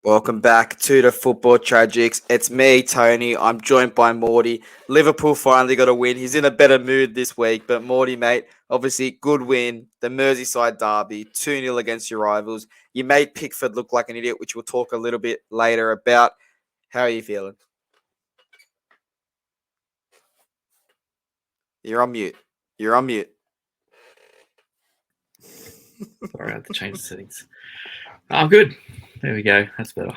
Welcome back to the Football Tragics. It's me, Tony. I'm joined by Morty. Liverpool finally got a win. He's in a better mood this week, but Morty, mate, obviously good win. The Merseyside derby, 2-0 against your rivals. You made Pickford look like an idiot, which we'll talk a little bit later about. How are you feeling? You're on mute. Sorry, I had to change the settings. I'm good. There we go. That's better.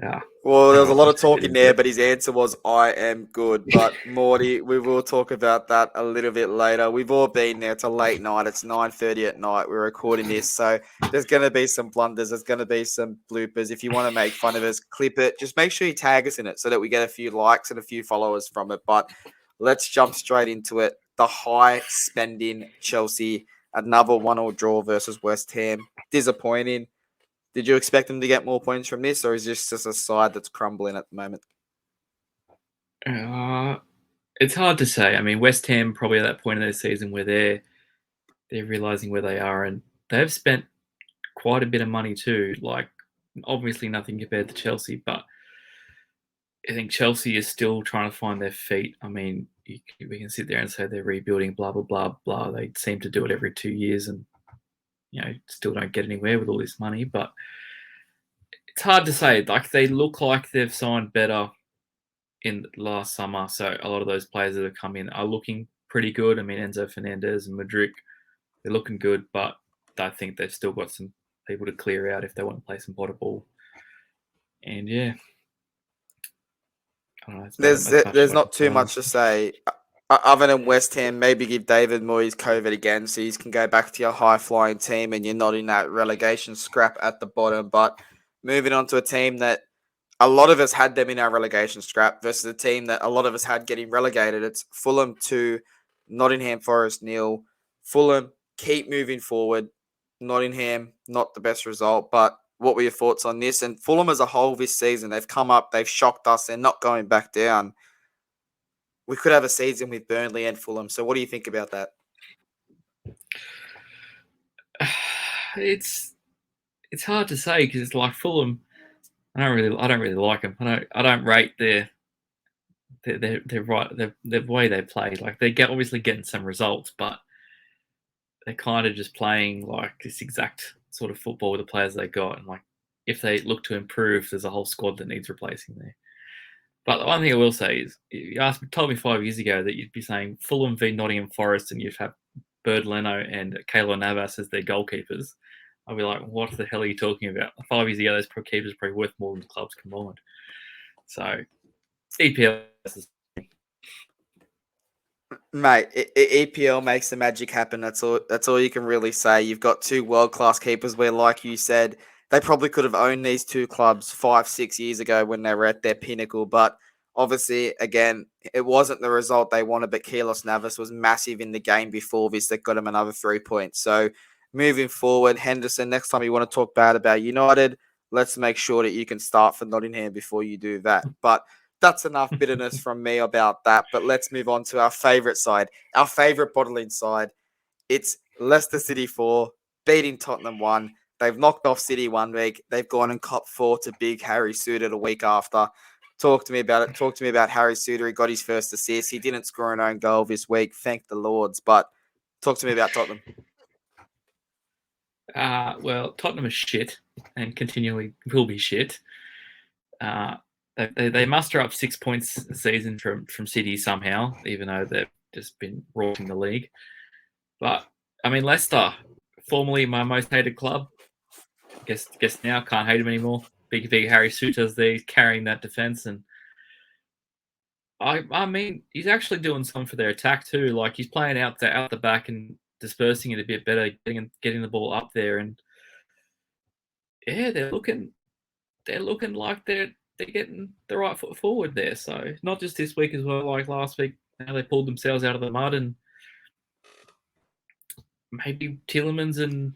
Yeah. Well, there was a lot of talking there, but his answer was, I am good. But Morty, we will talk about that a little bit later. We've all been there. It's a late night. It's 9:30 at night. We're recording this. So there's going to be some blunders. There's going to be some bloopers. If you want to make fun of us, clip it. Just make sure you tag us in it so that we get a few likes and a few followers from it. But let's jump straight into it. The high-spending Chelsea, another 1-1 draw versus West Ham. Disappointing. Did you expect them to get more points from this, or is this just a side that's crumbling at the moment? It's hard to say. I mean, West Ham probably at that point in their season where they're realising where they are, and they've spent quite a bit of money too. Like, obviously nothing compared to Chelsea, but I think Chelsea is still trying to find their feet. I mean, we can sit there and say they're rebuilding, blah, blah, blah, blah. They seem to do it every 2 years and, still don't get anywhere with all this money. But it's hard to say. Like, they look like they've signed better in last summer. So a lot of those players that have come in are looking pretty good. I mean, Enzo Fernandez and Madrid, they're looking good, but I think they've still got some people to clear out if they want to play some potted ball. And yeah. I don't know, there's not too much to say. Other than West Ham, maybe give David Moyes COVID again so you can go back to your high-flying team and you're not in that relegation scrap at the bottom. But moving on to a team that a lot of us had them in our relegation scrap versus a team that a lot of us had getting relegated. It's Fulham 2, Nottingham Forest 0. Fulham keep moving forward. Nottingham, not the best result, but what were your thoughts on this? And Fulham as a whole this season, they've come up, they've shocked us, they're not going back down. We could have a season with Burnley and Fulham. So what do you think about that? It's hard to say because it's like Fulham. I don't really like them. I don't rate their way they play. Like they're obviously getting some results, but they're kind of just playing like this exact sort of football with the players they got. And like if they look to improve, there's a whole squad that needs replacing there. But the one thing I will say is, you told me 5 years ago that you'd be saying Fulham v Nottingham Forest and you'd have Bird Leno and Keylor Navas as their goalkeepers. I'd be like, what the hell are you talking about? 5 years ago, those keepers are probably worth more than the clubs combined. So, EPL. Mate, EPL makes the magic happen. That's all you can really say. You've got two world-class keepers where, like you said, they probably could have owned these two clubs 5-6 years ago when they were at their pinnacle. But obviously, again, it wasn't the result they wanted. But Keylor Navas was massive in the game before this. That got him another 3 points. So moving forward, Henderson, next time you want to talk bad about United, let's make sure that you can start for Nottingham before you do that. But that's enough bitterness from me about that. But let's move on to our favourite side, our favourite bottling side. It's Leicester City 4, beating Tottenham 1. They've knocked off City 1 week. They've gone and copped 4 to big Harry Souttar the week after. Talk to me about it. Talk to me about Harry Souttar. He got his first assist. He didn't score an own goal this week. Thank the Lords. But talk to me about Tottenham. Well, Tottenham is shit and continually will be shit. They muster up 6 points a season from City somehow, even though they've just been rocking the league. But, I mean, Leicester, formerly my most hated club, guess now can't hate him anymore. Big Harry Souttar's there, he's carrying that defense, and I mean he's actually doing something for their attack too. Like he's playing out the back and dispersing it a bit better, getting the ball up there, and yeah, they're looking like they're getting the right foot forward there. So not just this week as well, like last week, they pulled themselves out of the mud, and maybe Tielemans and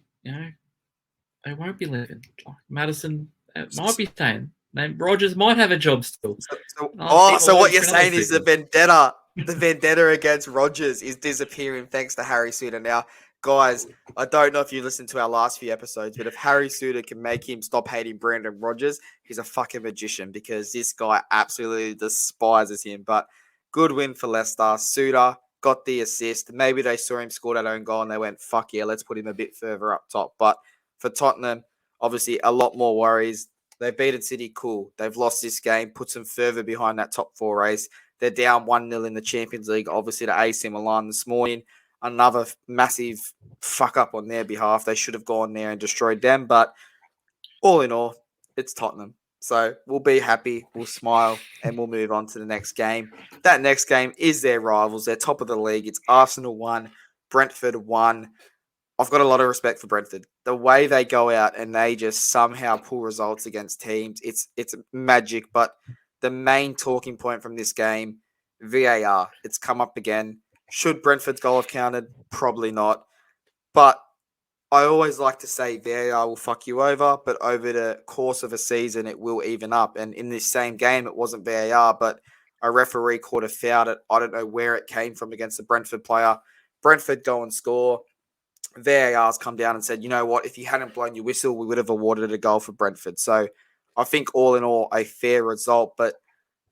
they won't be leaving. Like Maddison might be staying. Rodgers might have a job still. So what you're saying is the vendetta against Rodgers is disappearing thanks to Harry Souttar. Now, Guys, I don't know if you listened to our last few episodes, but if Harry Suter can make him stop hating Brandon Rodgers, he's a fucking magician because this guy absolutely despises him. But good win for Leicester. Suter got the assist. Maybe they saw him score that own goal and they went, fuck yeah, let's put him a bit further up top. But for Tottenham, obviously a lot more worries. They've beaten City, cool. They've lost this game, puts them further behind that top four race. They're down 1-0 in the Champions League, obviously to AC Milan this morning. Another massive fuck up on their behalf. They should have gone there and destroyed them. But all in all, it's Tottenham. So we'll be happy, we'll smile, and we'll move on to the next game. That next game is their rivals. They're top of the league. It's Arsenal 1, Brentford 1. I've got a lot of respect for Brentford. The way they go out and they just somehow pull results against teams, it's magic. But the main talking point from this game, VAR. It's come up again. Should Brentford's goal have counted? Probably not. But I always like to say VAR will fuck you over, but over the course of a season, it will even up. And in this same game, it wasn't VAR, but a referee caught a foul. I don't know where it came from against the Brentford player. Brentford go and score. VAR's come down and said, you know what, if you hadn't blown your whistle, we would have awarded a goal for Brentford. So I think all in all, a fair result. But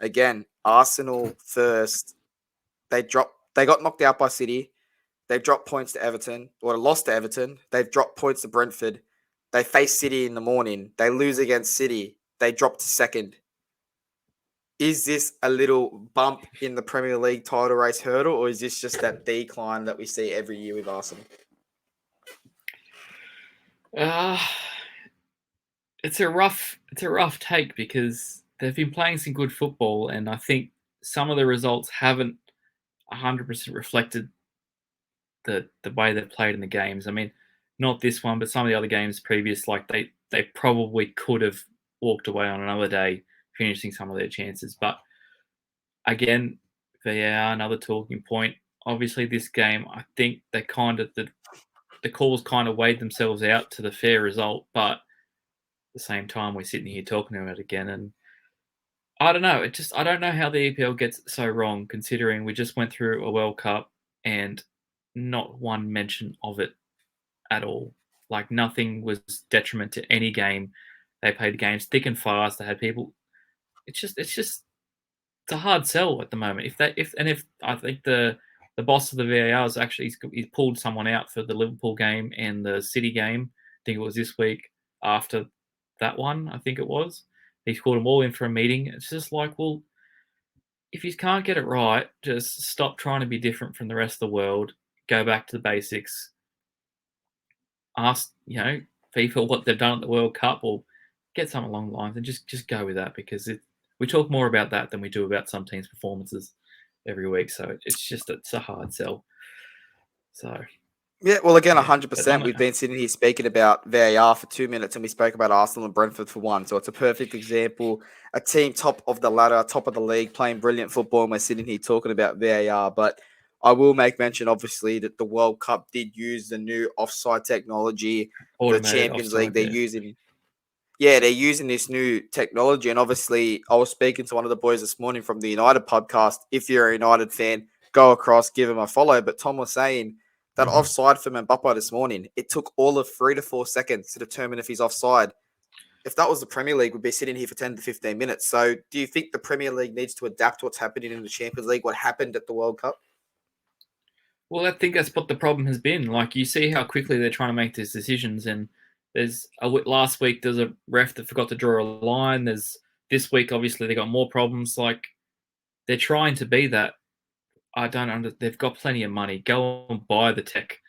again, Arsenal first, they got knocked out by City. They've dropped points to Everton, or lost to Everton. They've dropped points to Brentford. They face City in the morning. They lose against City. They drop to second. Is this a little bump in the Premier League title race hurdle, or is this just that decline that we see every year with Arsenal? It's a rough take because they've been playing some good football, and I think some of the results haven't 100% reflected the way they've played in the games. I mean, not this one, but some of the other games previous, like they probably could have walked away on another day, finishing some of their chances. But again, VAR, another talking point. Obviously, this game, I think they kind of the calls kind of weighed themselves out to the fair result, but at the same time, we're sitting here talking about it again, and I don't know. I don't know how the EPL gets it so wrong, considering we just went through a World Cup and not one mention of it at all. Like nothing was detriment to any game. They played games thick and fast. They had people. It's a hard sell at the moment. If I think the boss of the VAR is actually he's pulled someone out for the Liverpool game and the City game. I think it was this week after that one. I think it was. He's called them all in for a meeting. It's just like, well, if you can't get it right, just stop trying to be different from the rest of the world. Go back to the basics. Ask, FIFA what they've done at the World Cup, or get something along the lines, and just go with that because we talk more about that than we do about some teams' performances every week. So it's a hard sell. So. Yeah, well, again, Yeah, 100%. We've been sitting here speaking about VAR for 2 minutes, and we spoke about Arsenal and Brentford for 1. So it's a perfect example. A team top of the ladder, top of the league, playing brilliant football, and we're sitting here talking about VAR. But I will make mention, obviously, that the World Cup did use the new offside technology. The Champions League, they're using this new technology. And obviously, I was speaking to one of the boys this morning from the United podcast. If you're a United fan, go across, give him a follow. But Tom was saying that offside for Mbappe this morning, it took all of 3 to 4 seconds to determine if he's offside. If that was the Premier League, we'd be sitting here for 10 to 15 minutes. So do you think the Premier League needs to adapt to what's happening in the Champions League, what happened at the World Cup? Well, I think that's what the problem has been. Like, you see how quickly they're trying to make these decisions, and last week there's a ref that forgot to draw a line. There's this week, obviously, they got more problems. Like, they're trying to be that. They've got plenty of money. Go and buy the tech.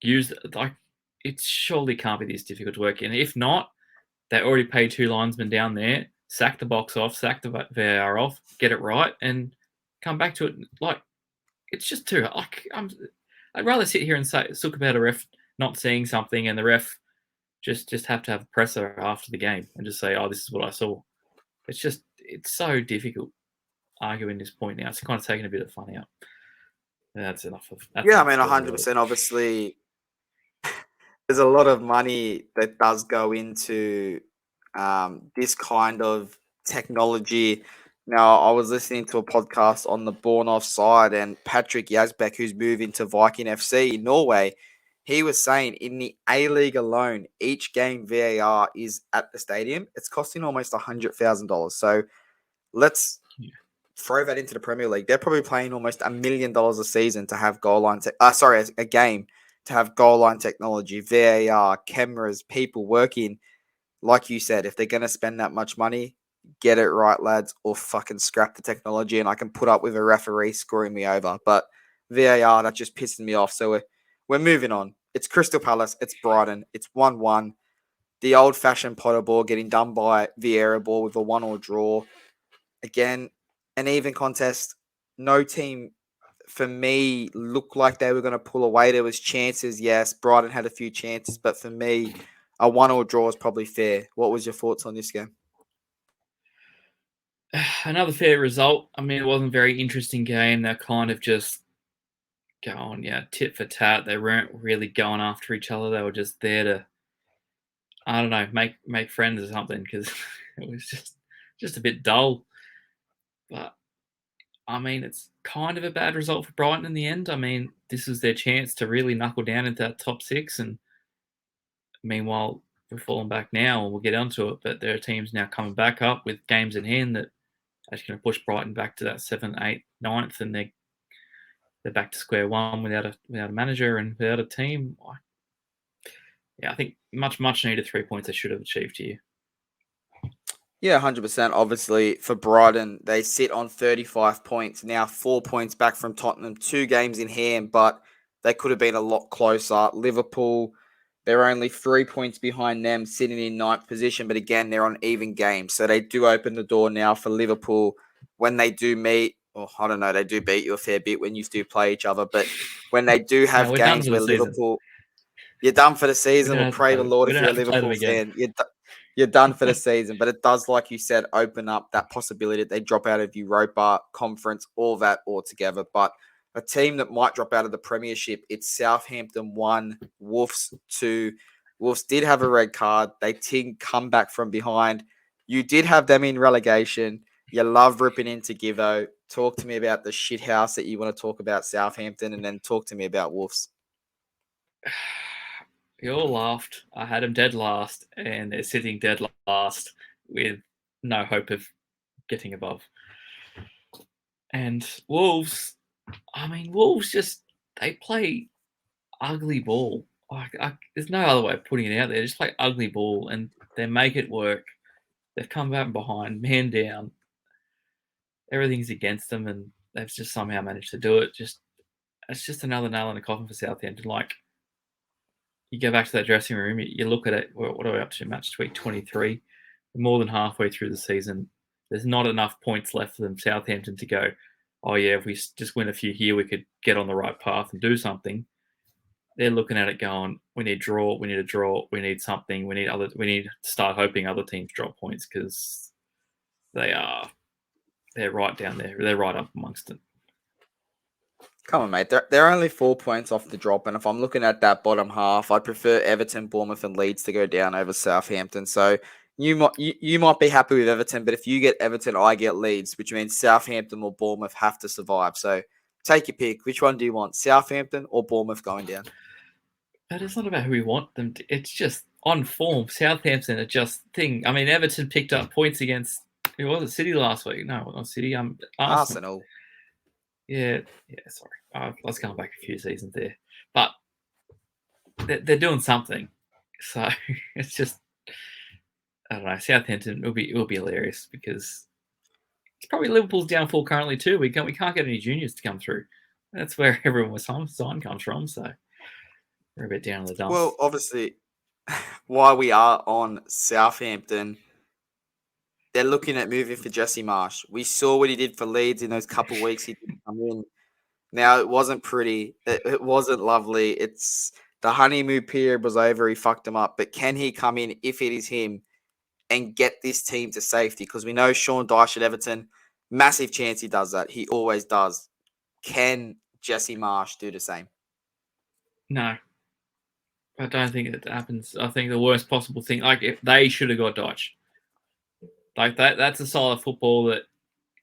It surely can't be this difficult to work in. If not, they already paid 2 linesmen down there. Sack the box off, sack the VAR off, get it right, and come back to it. Like, it's just too. I'd rather sit here and talk about a ref not seeing something and the ref just have to have a presser after the game and just say, "Oh, this is what I saw." It's so difficult arguing this point now. It's kind of taking a bit of fun out. That's enough of that. Yeah, I mean, 100%. Obviously, there's a lot of money that does go into this kind of technology. Now, I was listening to a podcast on the Bournemouth side, and Patrick Yazbek, who's moving to Viking FC in Norway, he was saying in the A-League alone, each game VAR is at the stadium. It's costing almost $100,000. So let's throw that into the Premier League. They're probably paying almost $1 million a season to have goal line. A game to have goal line technology, VAR, cameras, people working. Like you said, if they're going to spend that much money, get it right, lads, or fucking scrap the technology. And I can put up with a referee screwing me over. But VAR, that just pisses me off. So we're moving on. It's Crystal Palace. It's Brighton. It's 1-1. The old-fashioned Potter ball getting done by Vieira ball with a 1-1 draw. Again, an even contest. No team, for me, looked like they were going to pull away. There was chances, yes. Brighton had a few chances. But for me, a 1-1 draw is probably fair. What was your thoughts on this game? Another fair result. I mean, it wasn't a very interesting game. They're kind of just going, tit for tat. They weren't really going after each other. They were just there to, I don't know, make friends or something, because it was just a bit dull. But I mean, it's kind of a bad result for Brighton in the end. I mean, this was their chance to really knuckle down into that top six, and meanwhile, we're falling back now, and we'll get onto it. But there are teams now coming back up with games in hand that are going to push Brighton back to that 7th, 8th, 9th, and they're back to square one without a manager and without a team. I think much needed 3 points they should have achieved here. Yeah, 100%. Obviously, for Brighton, they sit on 35 points, now 4 points back from Tottenham, 2 games in hand, but they could have been a lot closer. Liverpool, they're only 3 points behind them, sitting in 9th position, but again, they're on even games. So they do open the door now for Liverpool when they do meet. Well, I don't know, they do beat you a fair bit when you do play each other, but when they do have we're done games for the where season. Liverpool, you're done for the season. We We'll don't have to pray play the them. Lord We if don't you're a have to play them Liverpool again. fan. You're done for the season. But it does, like you said, open up that possibility that they drop out of Europa, Conference, all that altogether. But a team that might drop out of the Premiership, it's Southampton 1, Wolves 2. Wolves did have a red card. They did come back from behind. You did have them in relegation. You love ripping into Givo. Talk to me about the shithouse that you want to talk about Southampton, and then talk to me about Wolves. You all laughed. I had them dead last, and they're sitting dead last with no hope of getting above. And Wolves, Wolves they play ugly ball. There's no other way of putting it out there. They just play ugly ball, and they make it work. They've come back behind, man down. Everything's against them, and they've just somehow managed to do it. It's just another nail in the coffin for Southampton. Like, you go back to that dressing room, you look at it. What are we up to? Match week 23. More than halfway through the season. There's not enough points left for them, Southampton, to go, oh yeah, if we just win a few here, we could get on the right path and do something. They're looking at it going, we need a draw, we need something, we need to start hoping other teams drop points, because they're right down there. They're right up amongst it. Come on, mate. They're only 4 points off the drop, and if I'm looking at that bottom half, I'd prefer Everton, Bournemouth, and Leeds to go down over Southampton. So you might be happy with Everton, but if you get Everton, I get Leeds, which means Southampton or Bournemouth have to survive. So take your pick. Which one do you want, Southampton or Bournemouth going down? But it's not about who we want them to. It's just on form. Southampton are just thing. I mean, Everton picked up points against, who was it, City last week? No, not City. Arsenal. Yeah, sorry. Let's go back a few seasons there. But they're doing something. So it's just, I don't know. Southampton will be hilarious, because it's probably Liverpool's downfall currently too. We can't get any juniors to come through. That's where everyone was signed comes from. So we're a bit down in the dumps. Well, obviously, while we are on Southampton, they're looking at moving for Jesse Marsh. We saw what he did for Leeds in those couple of weeks he didn't come in. Now, it wasn't pretty. It wasn't lovely. It's the honeymoon period was over. He fucked him up. But can he come in, if it is him, and get this team to safety? Because we know Sean Dyche at Everton, massive chance he does that. He always does. Can Jesse Marsh do the same? No, I don't think it happens. I think the worst possible thing, like, if they should have got Dyche. Like, that's a solid football that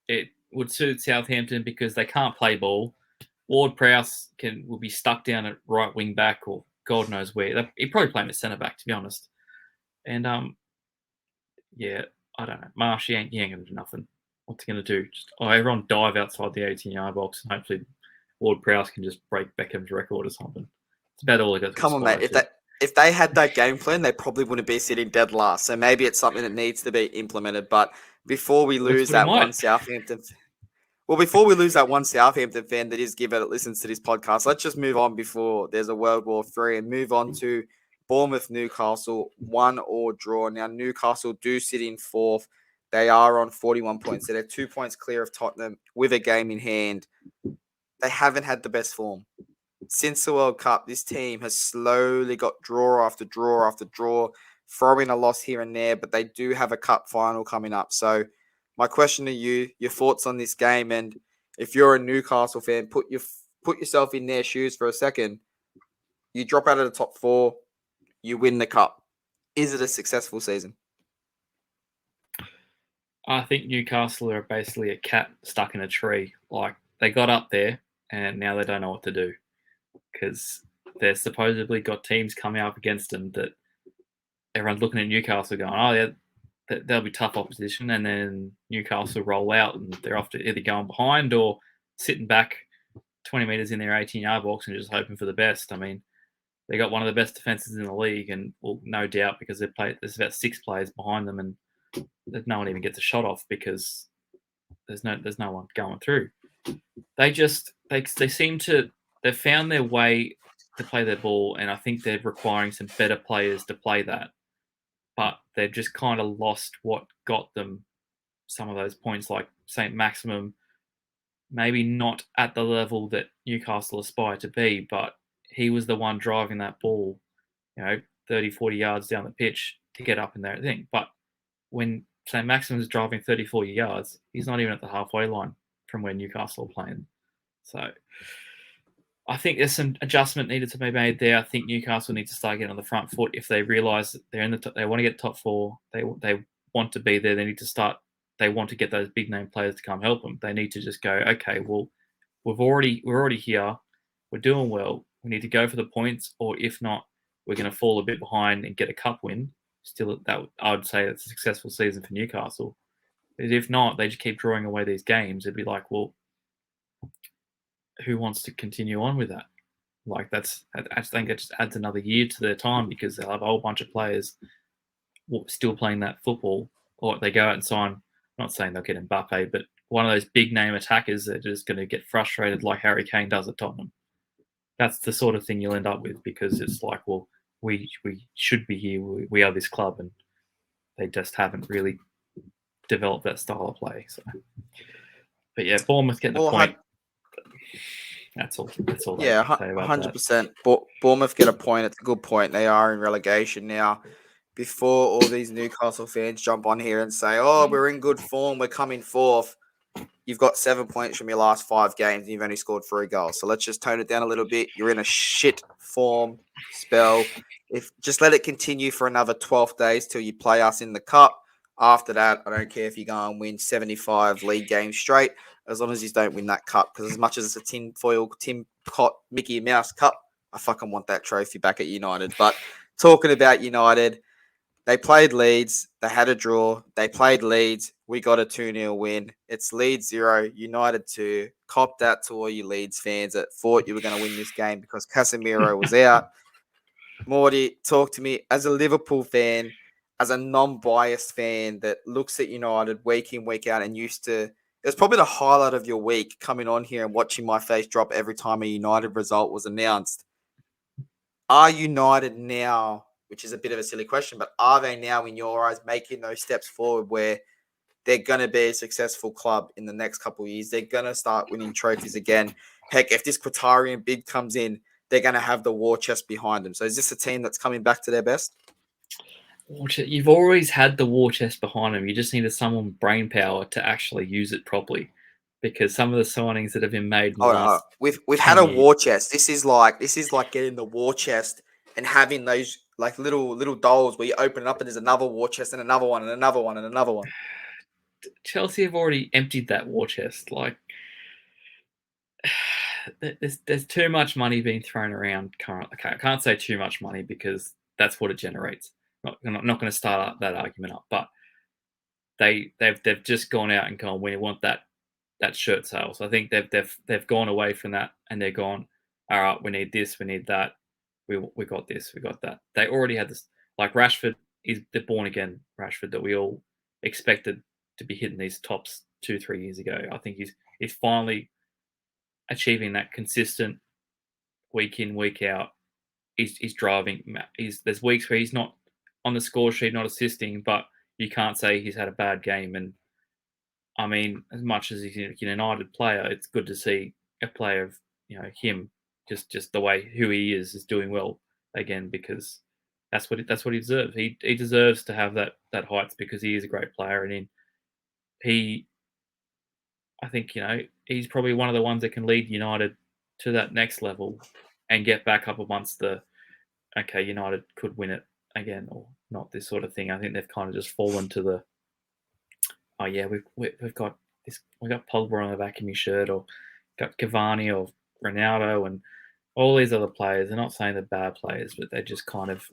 it would suit Southampton, because they can't play ball. Ward Prowse will be stuck down at right wing back, or God knows where. He'd probably play him at centre back, to be honest. And yeah, I don't know. Marsh, he ain't gonna do nothing. What's he gonna do? Just everyone dive outside the 18-yard box, and hopefully Ward Prowse can just break Beckham's record or something. It's about all he got to Come on, mate. aspire to. If they had that game plan, they probably wouldn't be sitting dead last. So maybe it's something that needs to be implemented. But before we Looks lose what he that one might. Southampton, well, before we lose that one Southampton fan that is given it listens to this podcast, let's just move on before there's a World War III and move on to Bournemouth, Newcastle, 1-1 draw. Now Newcastle do sit in fourth. They are on 41 points. So they're 2 points clear of Tottenham with a game in hand. They haven't had the best form. Since the World Cup, this team has slowly got draw after draw after draw, throwing a loss here and there, but they do have a cup final coming up. So my question to you, your thoughts on this game, and if you're a Newcastle fan, put yourself in their shoes for a second. You drop out of the top four, you win the cup. Is it a successful season? I think Newcastle are basically a cat stuck in a tree. Like, they got up there, and now they don't know what to do. Because they've supposedly got teams coming up against them that everyone's looking at Newcastle going, oh, yeah, they'll be tough opposition. And then Newcastle roll out and they're off to either going behind or sitting back 20 metres in their 18-yard box and just hoping for the best. I mean, they got one of the best defences in the league, and well, no doubt, because there's about 6 players behind them, and no one even gets a shot off because there's no one going through. They seem to they've found their way to play their ball, and I think they're requiring some better players to play that. But they've just kind of lost what got them some of those points, like St. Maximum, maybe not at the level that Newcastle aspire to be, but he was the one driving that ball, 30, 40 yards down the pitch to get up in there thing. But when St. Maximum's driving 30, 40 yards, he's not even at the halfway line from where Newcastle are playing. So I think there's some adjustment needed to be made there. I think Newcastle needs to start getting on the front foot. If they realise that they're in they want to get top 4, they want to be there. They need to start. They want to get those big name players to come help them. They need to just go, okay, well, we're already here. We're doing well. We need to go for the points, or if not, we're going to fall a bit behind and get a cup win. Still, that I would say it's a successful season for Newcastle. But if not, they just keep drawing away these games. It'd be like, well, who wants to continue on with that? Like, I think it just adds another year to their time, because they'll have a whole bunch of players still playing that football, or they go out and sign. I'm not saying they'll get Mbappe, but one of those big name attackers that are just going to get frustrated like Harry Kane does at Tottenham. That's the sort of thing you'll end up with, because it's like, well, we should be here. We are this club, and they just haven't really developed that style of play. So, but yeah, Bournemouth getting the point. That's all. Yeah, 100%. Bournemouth get a point. It's a good point. They are in relegation now. Before all these Newcastle fans jump on here and say, oh, we're in good form, we're coming fourth. You've got 7 points from your last 5 games and you've only scored 3 goals. So let's just tone it down a little bit. You're in a shit form spell. Just let it continue for another 12 days till you play us in the cup. After that, I don't care if you go and win 75 league games straight, as long as you don't win that cup. Because as much as it's a tinfoil, Tim Cot, Mickey Mouse cup, I fucking want that trophy back at United. But talking about United, they played Leeds. They had a draw. They played Leeds. We got a 2-0 win. It's Leeds 0, United 2. Cop that to all you Leeds fans that thought you were going to win this game because Casemiro was out. Morty, talk to me as a Liverpool fan, as a non-biased fan that looks at United week in, week out, and used to. It was probably the highlight of your week coming on here and watching my face drop every time a United result was announced. Are United now, which is a bit of a silly question, but are they now, in your eyes, making those steps forward where they're going to be a successful club in the next couple of years? They're going to start winning trophies again. Heck, if this Qatarian bid comes in, they're going to have the war chest behind them. So is this a team that's coming back to their best? You've always had the war chest behind them. You just needed someone with brain power to actually use it properly. Because some of the signings that have been made in the last we've had a war chest. This is like getting the war chest and having those like little dolls where you open it up and there's another war chest and another one and another one and another one. Chelsea have already emptied that war chest. Like, there's too much money being thrown around currently. I can't say too much money because that's what it generates. I'm not going to start that argument up, but they've just gone out and gone, we want that shirt sales. I think they've gone away from that and they're gone, all right, we need this, we need that, we got this, we got that. They already had this, like Rashford is the born again Rashford that we all expected to be hitting these tops 2-3 years ago. I think he's finally achieving that consistent week in, week out. He's driving. There's weeks where he's not on the score sheet, not assisting, but you can't say he's had a bad game. And I mean, as much as he's a United player, it's good to see a player of him, just the way who he is doing well again, because that's what he deserves. He deserves to have that heights because he is a great player, and he I think he's probably one of the ones that can lead United to that next level and get back up amongst the okay, United could win it again or not, this sort of thing. I think they've kind of just fallen to the oh yeah, we've got this, we've got Pogba on the back of my shirt, or got Cavani or Ronaldo and all these other players. They're not saying they're bad players, but they're just kind of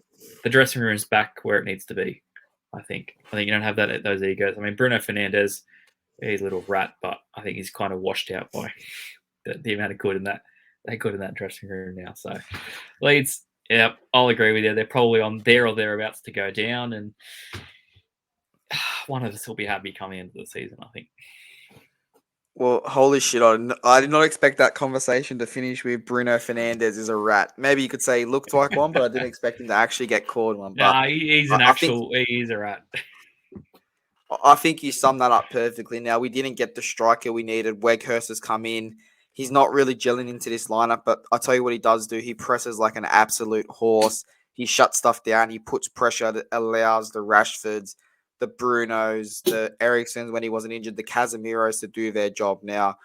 the dressing room is back where it needs to be. I think you don't have those egos. I mean, Bruno Fernandes, he's a little rat, but I think he's kind of washed out by the amount of good in that dressing room now. So Leeds, yeah, I'll agree with you. They're probably on there or thereabouts to go down, and one of us will be happy coming into the season, I think. Well, holy shit, I did not expect that conversation to finish with Bruno Fernandes is a rat. Maybe you could say he looked like one, but I didn't expect him to actually get called one. But Nah, he's he's a rat. I think you summed that up perfectly. Now, we didn't get the striker we needed. Weghurst has come in. He's not really gelling into this lineup, but I'll tell you what he does do. He presses like an absolute horse. He shuts stuff down. He puts pressure that allows the Rashfords, the Brunos, the Ericssons when he wasn't injured, the Casemiros to do their job. Now,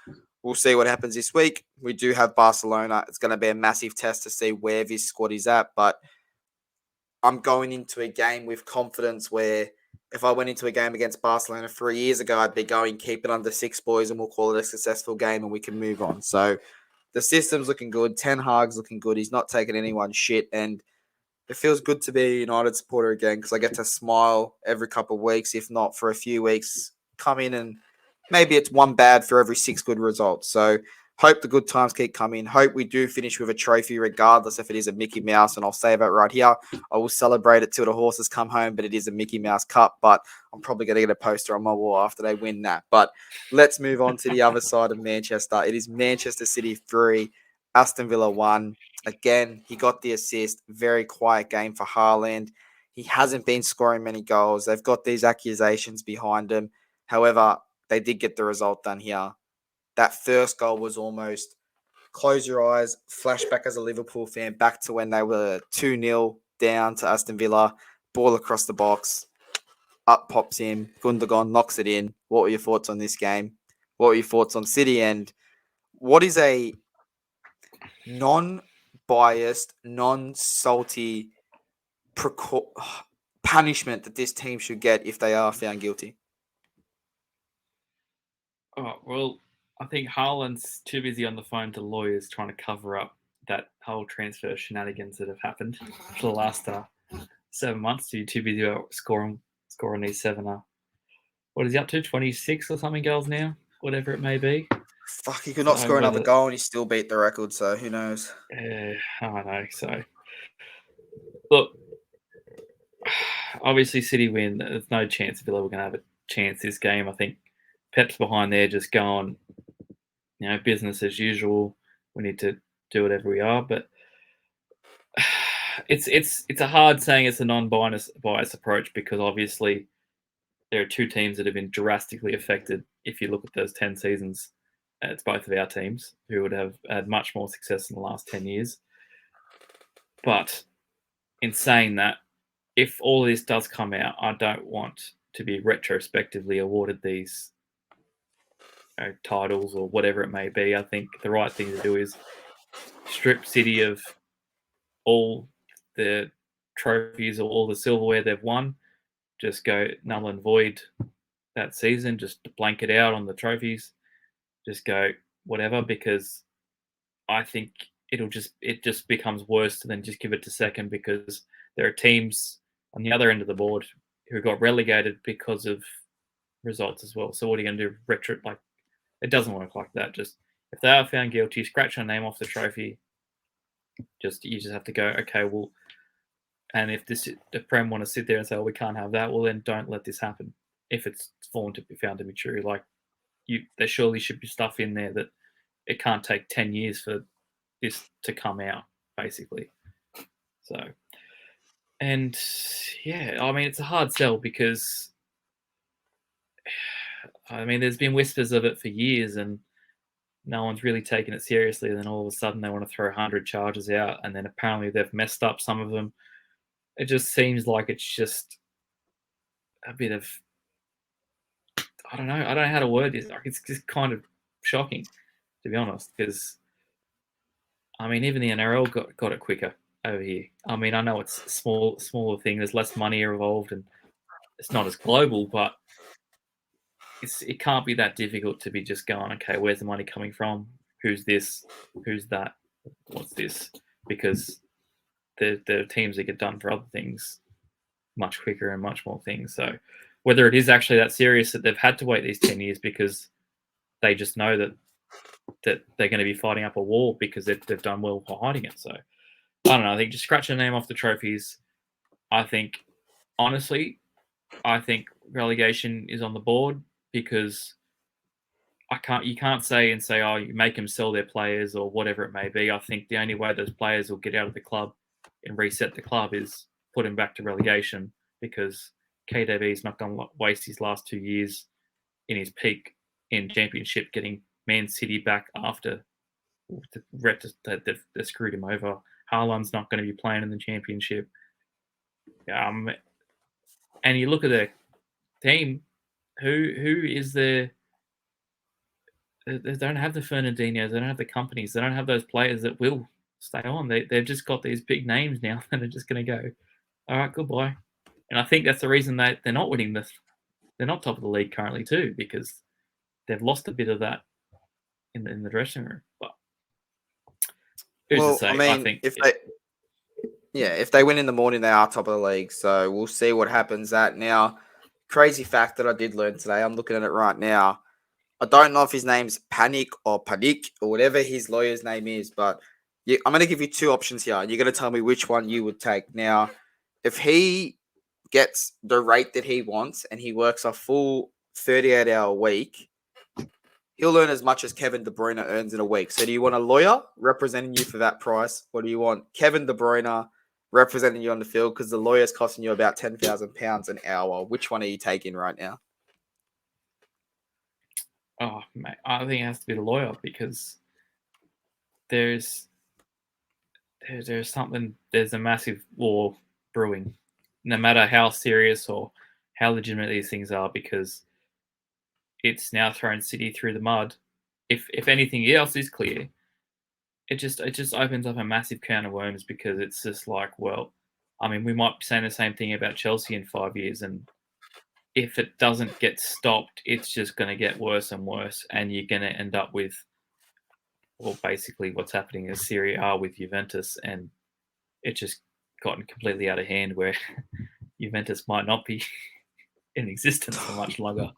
we'll see what happens this week. We do have Barcelona. It's going to be a massive test to see where this squad is at, but I'm going into a game with confidence where if I went into a game against Barcelona 3 years ago, I'd be going, keep it under 6, boys, and we'll call it a successful game and we can move on. So the system's looking good. Ten Hag's looking good. He's not taking anyone's shit. And it feels good to be a United supporter again because I get to smile every couple of weeks, if not for a few weeks, come in and maybe it's one bad for every 6 good results. So hope the good times keep coming. Hope we do finish with a trophy regardless if it is a Mickey Mouse. And I'll say that right here. I will celebrate it till the horses come home, but it is a Mickey Mouse Cup. But I'm probably going to get a poster on my wall after they win that. But let's move on to the other side of Manchester. It is Manchester City 3, Aston Villa 1. Again, he got the assist. Very quiet game for Haaland. He hasn't been scoring many goals. They've got these accusations behind him. However, they did get the result done here. That first goal was almost close your eyes, flashback as a Liverpool fan back to when they were 2-0 down to Aston Villa, ball across the box, up pops him, Gundogan knocks it in. What were your thoughts on this game? What were your thoughts on City? And what is a non-biased, non-salty punishment that this team should get if they are found guilty? Oh, well, I think Haaland's too busy on the phone to lawyers trying to cover up that whole transfer shenanigans that have happened for the last 7 months. You're too busy about scoring these 7. What is he up to? 26 or something goals now, whatever it may be. Fuck, he could not score another goal and he still beat the record. So who knows? I know. So look, obviously City win. There's no chance Villa were going to have a chance this game. I think Pep's behind there just going, business as usual. We need to do whatever we are, but it's a hard saying it's a non-biased approach because obviously there are 2 teams that have been drastically affected. If you look at those 10 seasons, it's both of our teams who would have had much more success in the last 10 years. But in saying that, if all of this does come out, I don't want to be retrospectively awarded these titles or whatever it may be. I think the right thing to do is strip City of all the trophies or all the silverware they've won. Just go null and void that season. Just blank it out on the trophies. Just go whatever, because I think it just becomes worse to then just give it to second, because there are teams on the other end of the board who got relegated because of results as well. So what are you going to do? Like, it doesn't work like that. Just if they are found guilty, scratch your name off the trophy. You just have to go, okay, well, and if the Prem want to sit there and say, "Oh, we can't have that," well, then don't let this happen. If it's found to be true, like there surely should be stuff in there that it can't take 10 years for this to come out, basically. So, and yeah, I mean, it's a hard sell because, I mean, there's been whispers of it for years and no one's really taken it seriously. And then all of a sudden they want to throw 100 charges out, and then apparently they've messed up some of them. It just seems like it's just a bit of, I don't know how to word this. Like, it's just kind of shocking, to be honest, because I mean, even the NRL got it quicker over here. I mean, I know it's a smaller thing. There's less money involved, and it's not as global, but it can't be that difficult to be just going, okay, where's the money coming from? Who's this? Who's that? What's this? Because there are teams that get done for other things much quicker and much more things. So whether it is actually that serious that they've had to wait these 10 years because they just know that they're going to be fighting up a war because they've done well for hiding it. So I don't know. I think just scratch your name off the trophies. I think, honestly, relegation is on the board because you can't say, oh, you make them sell their players or whatever it may be. I think the only way those players will get out of the club and reset the club is put him back to relegation, because KDB is not going to waste his last 2 years in his peak in Championship getting Man City back after they screwed him over. Haaland's not going to be playing in the Championship. And you look at their team, who is there? They don't have the Fernandinos, they don't have the companies, they don't have those players that will stay on. They've just got these big names now that are just going to go, all right, goodbye. And I think that's the reason they're not winning this. They're not top of the league currently too, because they've lost a bit of that in the dressing room. But who's to say? I mean, I think if they win in the morning, they are top of the league. So we'll see what happens. That now, crazy fact that I did learn today. I'm looking at it right now. I don't know if his name's Panic or whatever his lawyer's name is, but I'm going to give you two options here. You're going to tell me which one you would take. Now, if he gets the rate that he wants and he works a full 38-hour week, he'll earn as much as Kevin De Bruyne earns in a week. So do you want a lawyer representing you for that price? Or do you want Kevin De Bruyne representing you on the field? Because the lawyer's costing you about £10,000 an hour. Which one are you taking right now? Oh, mate, I think it has to be the lawyer, because there's a massive war brewing, no matter how serious or how legitimate these things are, because it's now thrown City through the mud. If anything else is clear, it just opens up a massive can of worms, because it's just like, well, I mean, we might be saying the same thing about Chelsea in 5 years, and if it doesn't get stopped, it's just going to get worse and worse, and you're going to end up with, well, basically what's happening in Serie A with Juventus, and it's just gotten completely out of hand, where Juventus might not be in existence for much longer.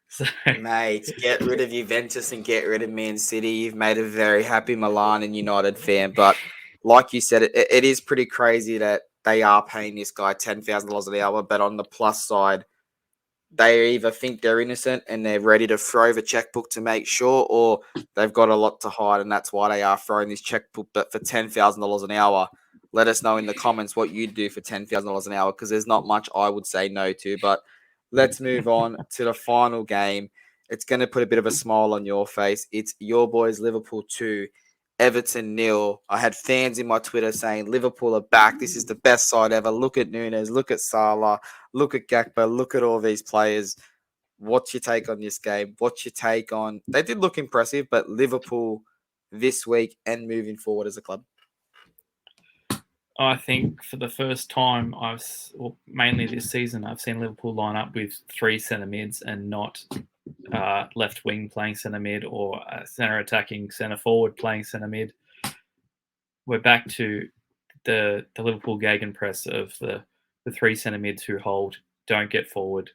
So, mate, get rid of Juventus and get rid of Man City. You've made a very happy Milan and United fan. But like you said, it is pretty crazy that they are paying this guy $10,000 an hour. But on the plus side, they either think they're innocent and they're ready to throw the checkbook to make sure, or they've got a lot to hide, and that's why they are throwing this checkbook. But for $10,000 an hour, let us know in the comments what you'd do for $10,000 an hour, because there's not much I would say no to. But let's move on to the final game. It's going to put a bit of a smile on your face. It's your boys, Liverpool 2, Everton 0. I had fans in my Twitter saying Liverpool are back. This is the best side ever. Look at Nunes. Look at Salah. Look at Gakpo. Look at all these players. What's your take on this game? What's your take on... They did look impressive, but Liverpool this week and moving forward as a club? I think for the first time, mainly this season, I've seen Liverpool line up with 3 centre mids and not left wing playing centre mid or centre attacking centre forward playing centre mid. We're back to the Liverpool gegenpress of the three centre mids who hold, don't get forward.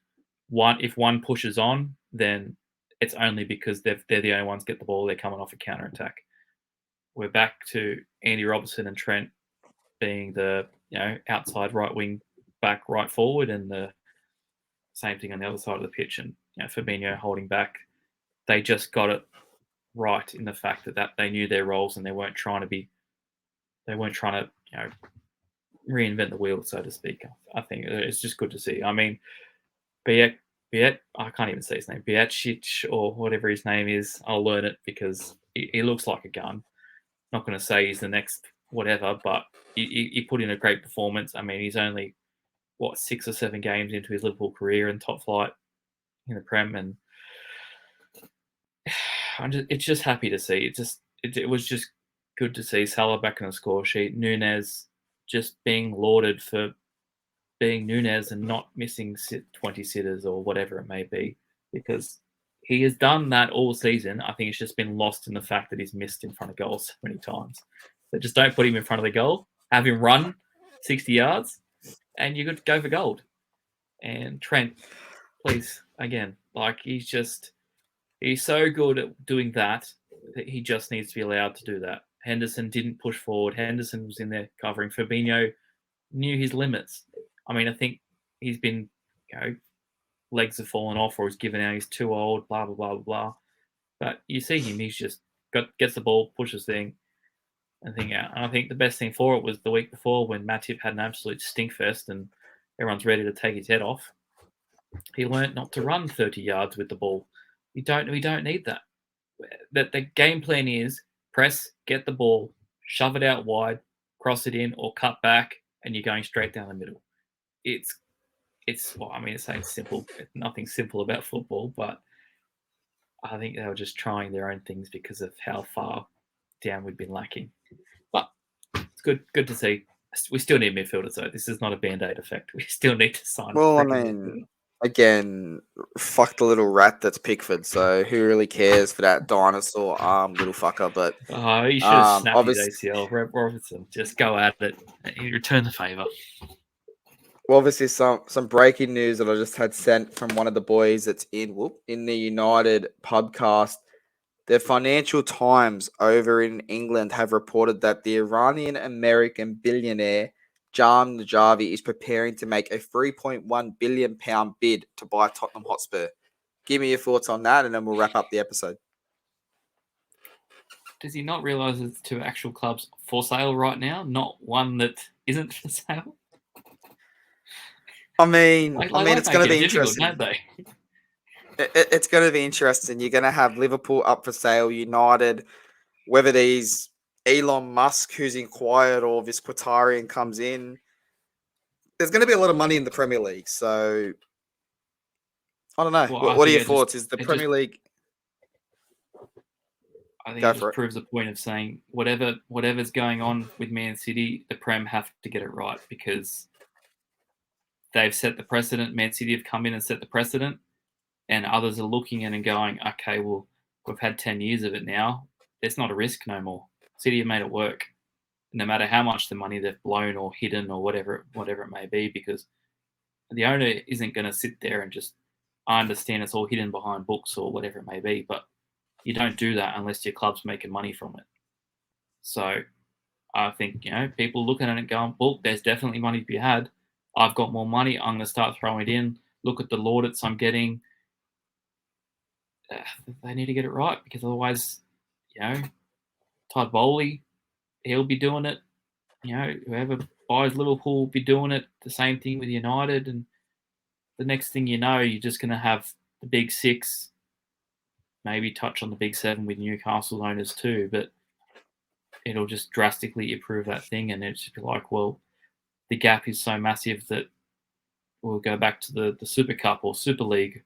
If one pushes on, then it's only because they're the only ones get the ball. They're coming off a counter attack. We're back to Andy Robertson and Trent being the outside right wing back, right forward, and the same thing on the other side of the pitch. And Fabinho holding back. They just got it right in the fact that they knew their roles and they weren't trying to reinvent the wheel, so to speak. I think it's just good to see. I mean, Biet, I can't even say his name, Biacic or whatever his name is. I'll learn it because he looks like a gun. Not going to say he's the next whatever, but he put in a great performance. I mean, he's only 6 or 7 games into his Liverpool career in top flight in the Prem, and it's just happy to see. It was just good to see Salah back on the score sheet. Nunez just being lauded for being Nunez and not missing 20 sitters or whatever it may be, because he has done that all season. I think it's just been lost in the fact that he's missed in front of goals so many times. So just don't put him in front of the goal. Have him run 60 yards, and you're good to go for gold. And Trent, please, again, he's so good at doing that he just needs to be allowed to do that. Henderson didn't push forward. Henderson was in there covering. Fabinho knew his limits. I mean, I think he's been, legs have fallen off or he's given out he's too old, blah, blah, blah, blah. But you see him, he's just gets the ball, pushes thing and thing out. And I think the best thing for it was the week before when Matip had an absolute stinkfest and everyone's ready to take his head off. He learnt not to run 30 yards with the ball. We don't need that. The game plan is press, get the ball, shove it out wide, cross it in, or cut back, and you're going straight down the middle. It's simple. Nothing simple about football, but I think they were just trying their own things because of how far down we've been lacking. But it's good to see. We still need midfielders, though. This is not a Band-Aid effect. We still need to sign. Well, I mean, again, fuck the little rat that's Pickford. So who really cares for that dinosaur arm little fucker? But he should have snapped his ACL. Robertson, just go at it. He returned the favour. Well, obviously, some breaking news that I just had sent from one of the boys that's in the United podcast. The Financial Times over in England have reported that the Iranian-American billionaire Jam Najavi is preparing to make a £3.1 billion bid to buy Tottenham Hotspur. Give me your thoughts on that, and then we'll wrap up the episode. Does he not realise it's 2 actual clubs for sale right now, not one that isn't for sale? I mean, it's going to be interesting. Don't they? It's going to be interesting. You're going to have Liverpool up for sale, United, whether these Elon Musk, who's inquired, or this Qatarian comes in. There's going to be a lot of money in the Premier League. So, I don't know. Well, what are your thoughts? Is the Premier League... I think it just proves the point of saying whatever's going on with Man City, the Prem have to get it right because they've set the precedent. Man City have come in and set the precedent, and others are looking in and going, okay, well, we've had 10 years of it now. There's not a risk no more. City have made it work, no matter how much the money they've blown or hidden or whatever it may be, because the owner isn't going to sit there and just, I understand it's all hidden behind books or whatever it may be, but you don't do that unless your club's making money from it. So I think, people looking at it going, well, there's definitely money to be had. I've got more money. I'm going to start throwing it in. Look at the laudits I'm getting. They need to get it right because otherwise, Todd Bowley, he'll be doing it. Whoever buys Liverpool will be doing it. The same thing with United. And the next thing you know, you're just going to have the big 6, maybe touch on the big 7 with Newcastle owners too. But it'll just drastically improve that thing. And it's just be like, well, the gap is so massive that we'll go back to the Super Cup or Super League.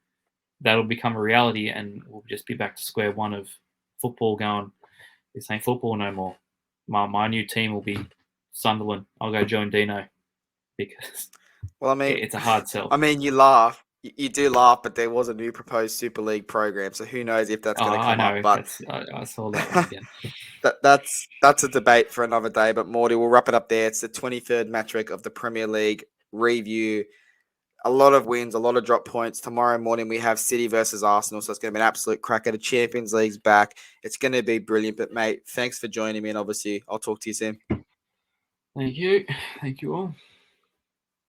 That'll become a reality and we'll just be back to square one of football going, this ain't football no more. My new team will be Sunderland. I'll go join Dino because it's a hard sell. I mean, you laugh You do laugh, but there was a new proposed Super League program, so who knows if that's Oh, going to I come up. know. But I saw that one again. that's a debate for another day. But Morty, we'll wrap it up there. It's the 23rd match week of the Premier League review. A lot of wins, a lot of drop points. Tomorrow morning we have City versus Arsenal, so it's going to be an absolute cracker. The Champions League's back. It's going to be brilliant. But mate, thanks for joining me, and obviously I'll talk to you soon. Thank you. Thank you all.